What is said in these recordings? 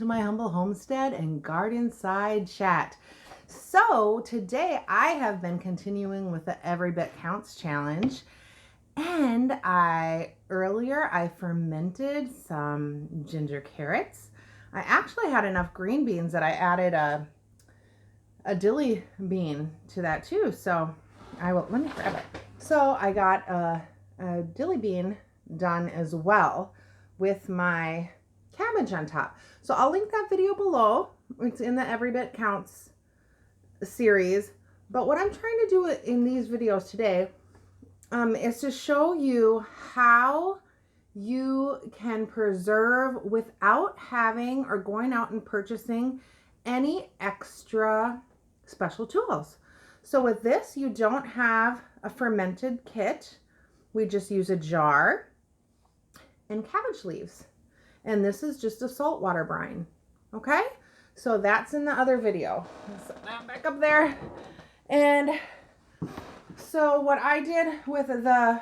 to my humble homestead and garden side chat. So today I have been continuing with the Every Bit Counts challenge, and earlier I fermented some ginger carrots. I actually had enough green beans that I added a dilly bean to that too. So let me grab it. So I got a dilly bean done as well with my cabbage on top. So I'll link that video below. It's in the Every Bit Counts series. But what I'm trying to do in these videos today is to show you how you can preserve without having or going out and purchasing any extra special tools. So with this, you don't have a fermented kit. We just use a jar and cabbage leaves. And this is just a saltwater brine. Okay? So that's in the other video. Set that back up there. And so what I did with the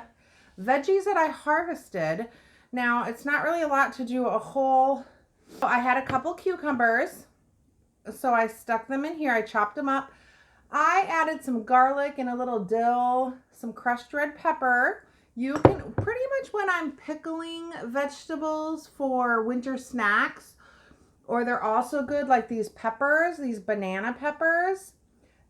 veggies that I harvested, now it's not really a lot to do a whole. I had a couple cucumbers. So I stuck them in here. I chopped them up. I added some garlic and a little dill, some crushed red pepper. You can pretty much, when I'm pickling vegetables for winter snacks, or they're also good like these peppers, these banana peppers.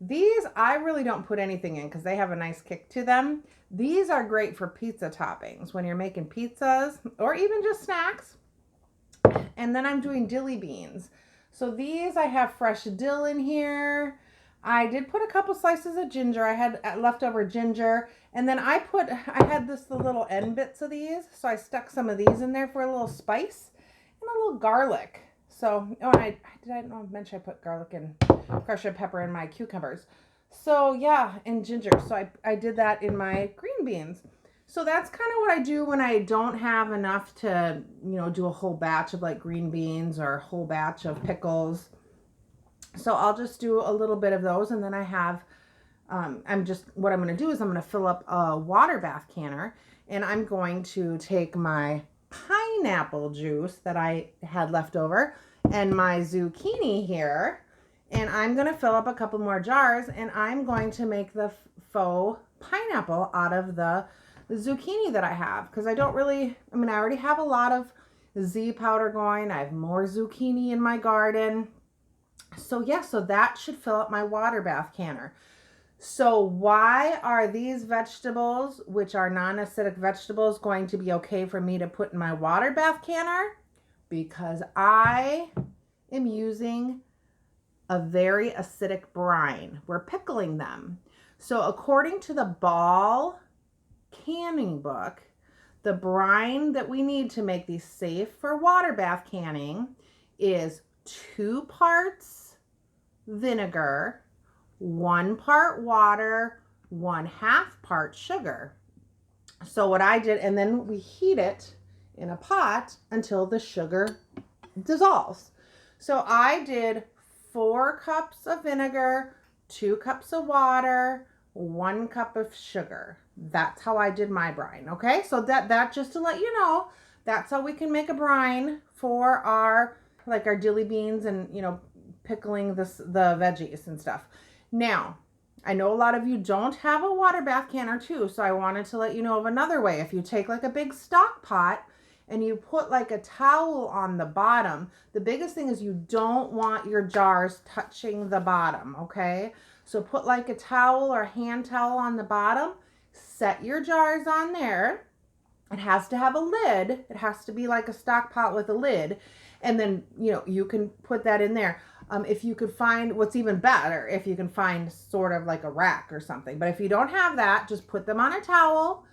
These I really don't put anything in because they have a nice kick to them. These are great for pizza toppings when you're making pizzas or even just snacks. And then I'm doing dilly beans. So these, I have fresh dill in here. I did put a couple slices of ginger. I had leftover ginger. And then I had the little end bits of these. So I stuck some of these in there for a little spice and a little garlic. So, oh, and I didn't mention I put garlic and crushed red pepper in my cucumbers. So yeah, and ginger. So I did that in my green beans. So that's kind of what I do when I don't have enough to, do a whole batch of like green beans or a whole batch of pickles. So I'll just do a little bit of those, and then I have, what I'm going to do is I'm going to fill up a water bath canner, and I'm going to take my pineapple juice that I had left over and my zucchini here, and I'm going to fill up a couple more jars, and I'm going to make the faux pineapple out of the zucchini that I have, because I already have a lot of Z powder going. I have more zucchini in my garden. So yeah, so that should fill up my water bath canner. So why are these vegetables, which are non-acidic vegetables, going to be okay for me to put in my water bath canner? Because I am using a very acidic brine. We're pickling them. So according to the Ball canning book, the brine that we need to make these safe for water bath canning is 2 parts vinegar, 1 part water, 1/2 part sugar. So what I did, and then we heat it in a pot until the sugar dissolves. So I did 4 cups of vinegar, 2 cups of water, 1 cup of sugar. That's how I did my brine. Okay, so that just to let you know, that's how we can make a brine for our dilly beans and pickling the veggies and stuff. Now, I know a lot of you don't have a water bath canner too, so I wanted to let you know of another way. If you take like a big stock pot and you put like a towel on the bottom, the biggest thing is you don't want your jars touching the bottom, okay? So put like a towel or a hand towel on the bottom, set your jars on there. It has to have a lid. It has to be like a stock pot with a lid. And then, you can put that in there. If you could find, what's even better, if you can find sort of like a rack or something. But if you don't have that, just put them on a towel,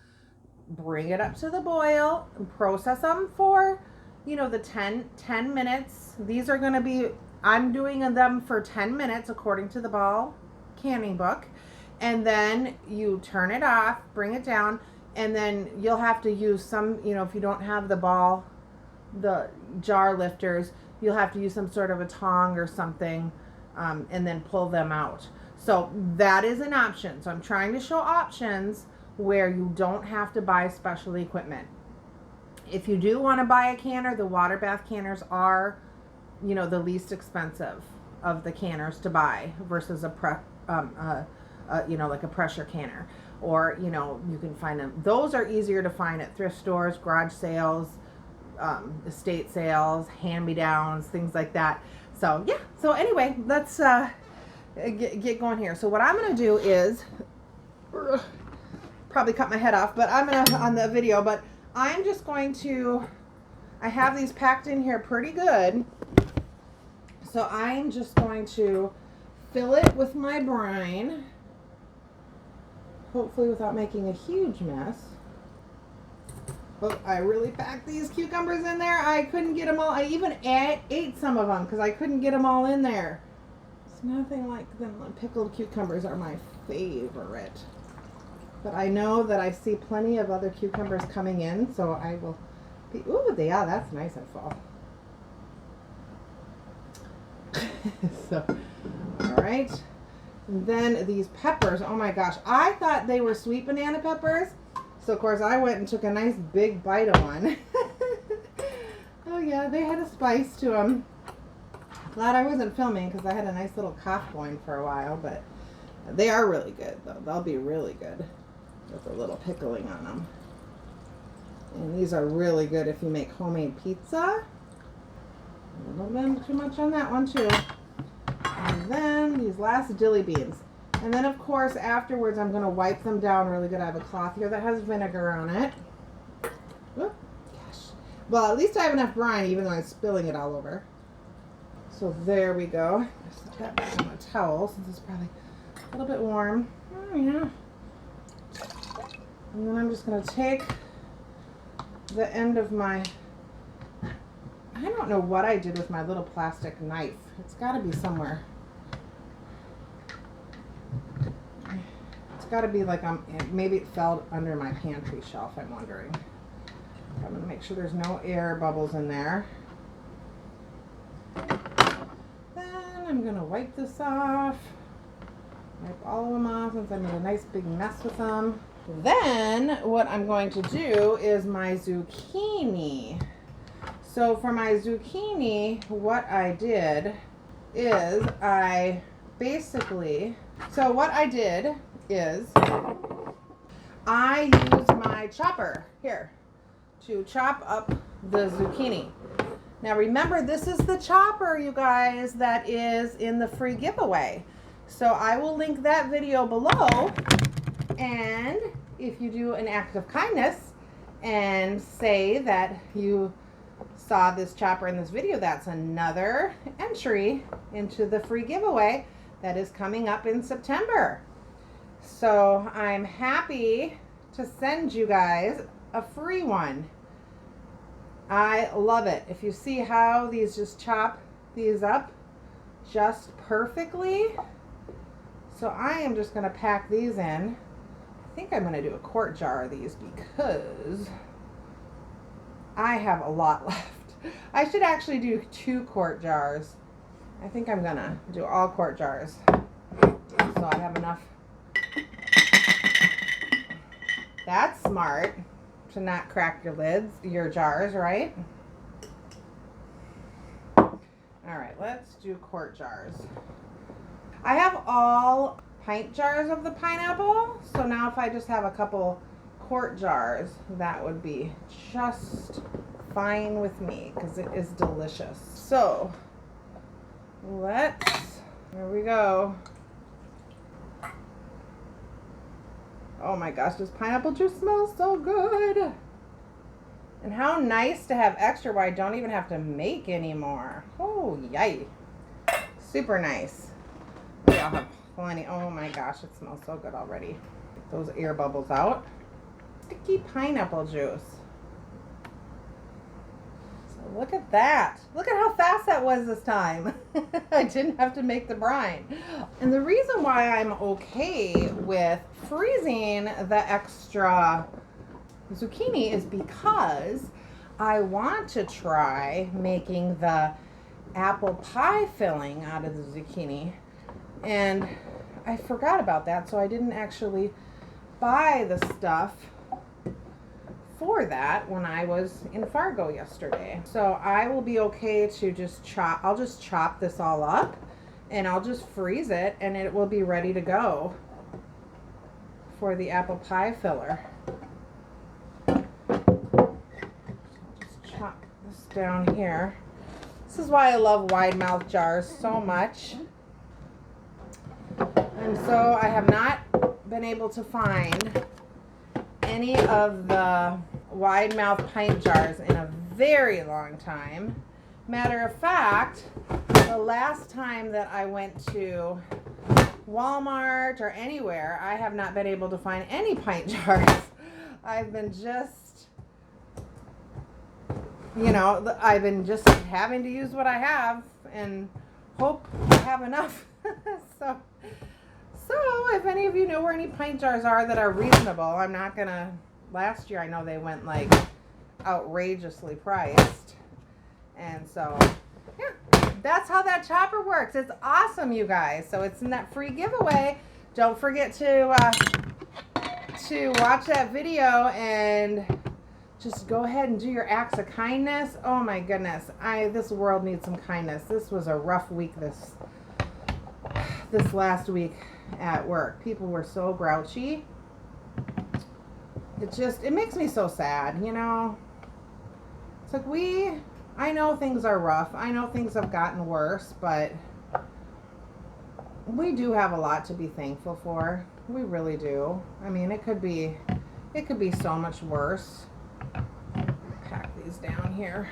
bring it up to the boil, and process them for, the 10 minutes. These are going to be, I'm doing them for 10 minutes according to the Ball canning book. And then you turn it off, bring it down, and then you'll have to use some, if you don't have the jar lifters, you'll have to use some sort of a tong or something, and then pull them out. So that is an option. So I'm trying to show options where you don't have to buy special equipment. If you do want to buy a canner, the water bath canners are you know, the least expensive of the canners to buy versus you know, like a pressure canner. Or, you know, you can find them. Those are easier to find at thrift stores, garage sales, estate sales, hand-me-downs, things like that. So yeah, so anyway, let's get going here. So what I'm gonna do is probably cut my head off, but I'm gonna on the video, but I'm just going to, I have these packed in here pretty good, so I'm just going to fill it with my brine, hopefully without making a huge mess. But I really packed these cucumbers in there. I couldn't get them all. I even ate some of them because I couldn't get them all in there. It's nothing like them. Pickled cucumbers are my favorite. But I know that I see plenty of other cucumbers coming in, so I will be, ooh, yeah, that's nice and full. So, all right. And then these peppers, oh my gosh. I thought they were sweet banana peppers. So, of course, I went and took a nice big bite of one. Oh, yeah, they had a spice to them. Glad I wasn't filming because I had a nice little cough going for a while, but they are really good, though. They'll be really good with a little pickling on them. And these are really good if you make homemade pizza. A little bit too much on that one, too. And then these last dilly beans. And then, of course, afterwards, I'm going to wipe them down really good. I have a cloth here that has vinegar on it. Whoop, gosh. Well, at least I have enough brine, even though I'm spilling it all over. So there we go. Just put that back on a towel, since it's probably a little bit warm. Oh, yeah. And then I'm just going to take the end of my... I don't know what I did with my little plastic knife. It's got to be somewhere. Got to be like maybe it fell under my pantry shelf, I'm wondering. I'm going to make sure there's no air bubbles in there. Then I'm going to wipe this off. Wipe all of them off since I made a nice big mess with them. Then what I'm going to do is my zucchini. So for my zucchini, what I did is I basically, so what I did is I use my chopper here to chop up the zucchini. Now remember, this is the chopper, you guys, that is in the free giveaway. So I will link that video below, and if you do an act of kindness and say that you saw this chopper in this video, that's another entry into the free giveaway that is coming up in September. So I'm happy to send you guys a free one. I love it. If you see how these just chop these up just perfectly. So I am just going to pack these in. I think I'm going to do a quart jar of these because I have a lot left. I should actually do 2 quart jars. I think I'm going to do all quart jars. So I have enough. That's smart to not crack your lids, your jars, right? All right, let's do quart jars. I have all pint jars of the pineapple, so now if I just have a couple quart jars, that would be just fine with me because it is delicious. So here we go. Oh my gosh, this pineapple juice smells so good. And how nice to have extra where I don't even have to make anymore. Oh, yay. Super nice. We all have plenty. Oh my gosh, it smells so good already. Get those air bubbles out. Sticky pineapple juice. So look at that. Look at how fast that was this time. I didn't have to make the brine. And the reason why I'm okay with freezing the extra zucchini is because I want to try making the apple pie filling out of the zucchini, and I forgot about that, so I didn't actually buy the stuff for that when I was in Fargo yesterday. So I will be okay to just chop. I'll just chop this all up and I'll just freeze it and it will be ready to go for the apple pie filler. Just chop this down here. This is why I love wide mouth jars so much. And so I have not been able to find any of the wide mouth pint jars in a very long time. Matter of fact, the last time that I went to Walmart or anywhere, I have not been able to find any pint jars. I've been just, you know, I've been just having to use what I have and hope I have enough. So if any of you know where any pint jars are that are reasonable, I'm not gonna, last year I know they went like outrageously priced. And so, yeah, that's how that chopper works. It's awesome, you guys. So it's in that free giveaway. Don't forget to watch that video and just go ahead and do your acts of kindness. Oh my goodness, this world needs some kindness. This was a rough week this last week at work. People were so grouchy. It makes me so sad, you know. It's like I know things are rough. I know things have gotten worse, but we do have a lot to be thankful for. We really do. I mean, it could be so much worse. Pack these down here.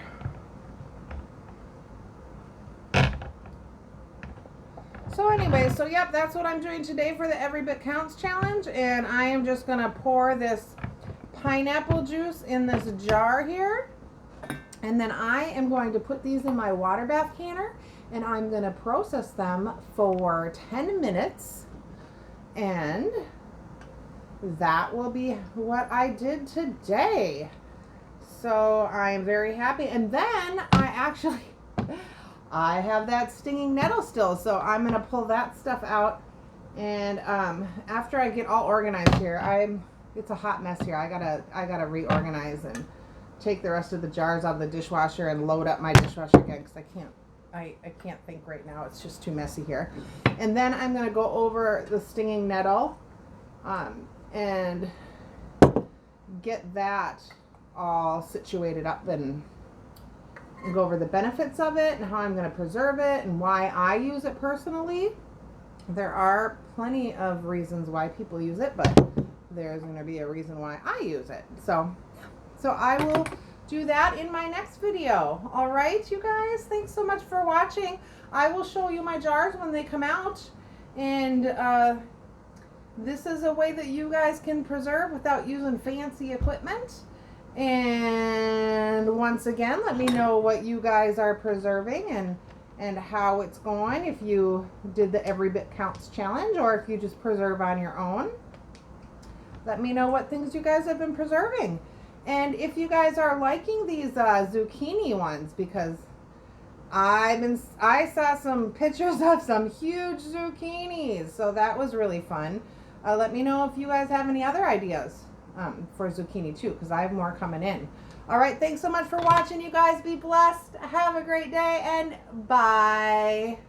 So anyway, so yep, that's what I'm doing today for the Every Bit Counts challenge. And I am just going to pour this pineapple juice in this jar here. And then I am going to put these in my water bath canner. And I'm going to process them for 10 minutes. And that will be what I did today. So I'm very happy. And then I have that stinging nettle still, so I'm going to pull that stuff out. And after I get all organized here, it's a hot mess here. I gotta reorganize and take the rest of the jars out of the dishwasher and load up my dishwasher again, because I can't think right now. It's just too messy here. And then I'm going to go over the stinging nettle and get that all situated up and go over the benefits of it and how I'm going to preserve it and why I use it personally. There are plenty of reasons why people use it, but there's going to be a reason why I use it. So I will do that in my next video. All right, you guys, thanks so much for watching. I will show you my jars when they come out, and this is a way that you guys can preserve without using fancy equipment. And once again, let me know what you guys are preserving and how it's going, if you did the Every Bit Counts challenge or if you just preserve on your own. Let me know what things you guys have been preserving. And if you guys are liking these zucchini ones, because I saw some pictures of some huge zucchinis, so that was really fun. Let me know if you guys have any other ideas for zucchini too, because I have more coming in. All right, thanks so much for watching, you guys. Be blessed. Have a great day, and bye.